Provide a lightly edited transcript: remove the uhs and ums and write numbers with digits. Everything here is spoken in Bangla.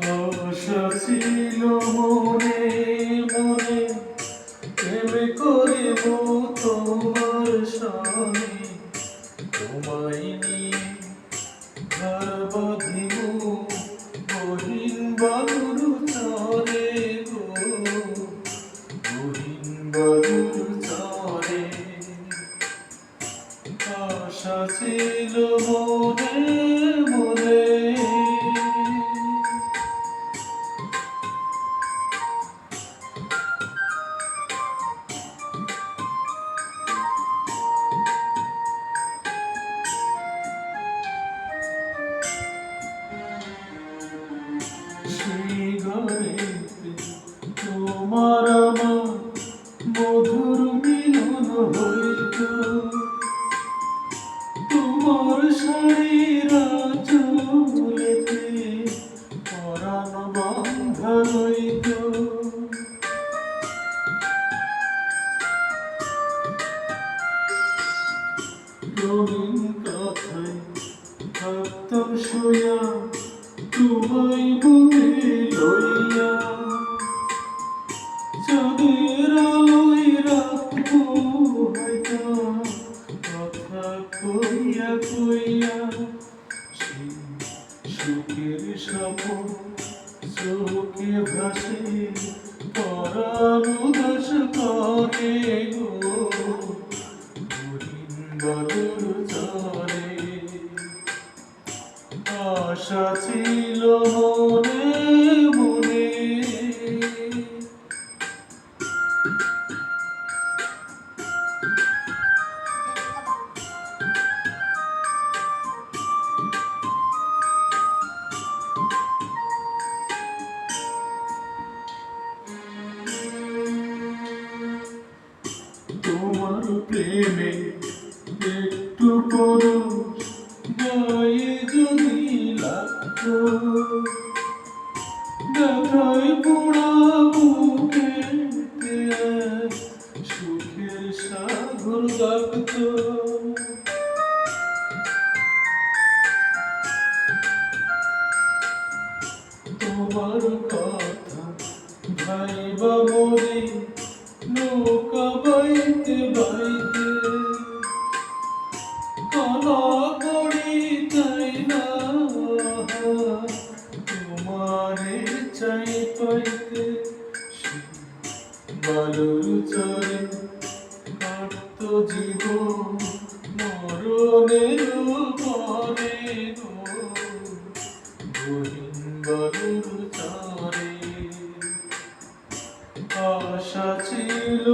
আশা ছিল মনে মনে প্রেমে করিব তোমার সনে, তোমায় নিয়ে ঘর বাঁধিব বহিন বালুর চরে গো, বহিন বালুর চরে। আশা ছিল মনে মনে। সেই ঘরেতে তোমার আমার মধুর মিলন হইত, তোমার শাড়ির আঁচলেতে পরাণ বাঁধা রইত। রঙিন কথায় থাকতাম শুয়া তোমায় বুকে লইয়া, চাঁদের আলোয় রাখবো হয়তো কথা কইয়া কইয়া। সেই সুখের স্বপ্ন চোখে ভাসে পরাণ উদাস করে গো, হরিণ বালুর চরে। আশা ছিল মনে মনে। তোমার প্রেমে একটু পরশ গায়ে যদি লাগতো, ব্যথায় পোড়া বুকেতে সুখের সাগর জাগতো। তোমার কথা ভাইবা মরে নৌকা বাইতে বাইতে, কলা করি চাই না তোমারে চাই পাইতে। বালুর চরে কাটত জীবন মরণের পরে গো, বহিন বালুর চরে। আশা ছিল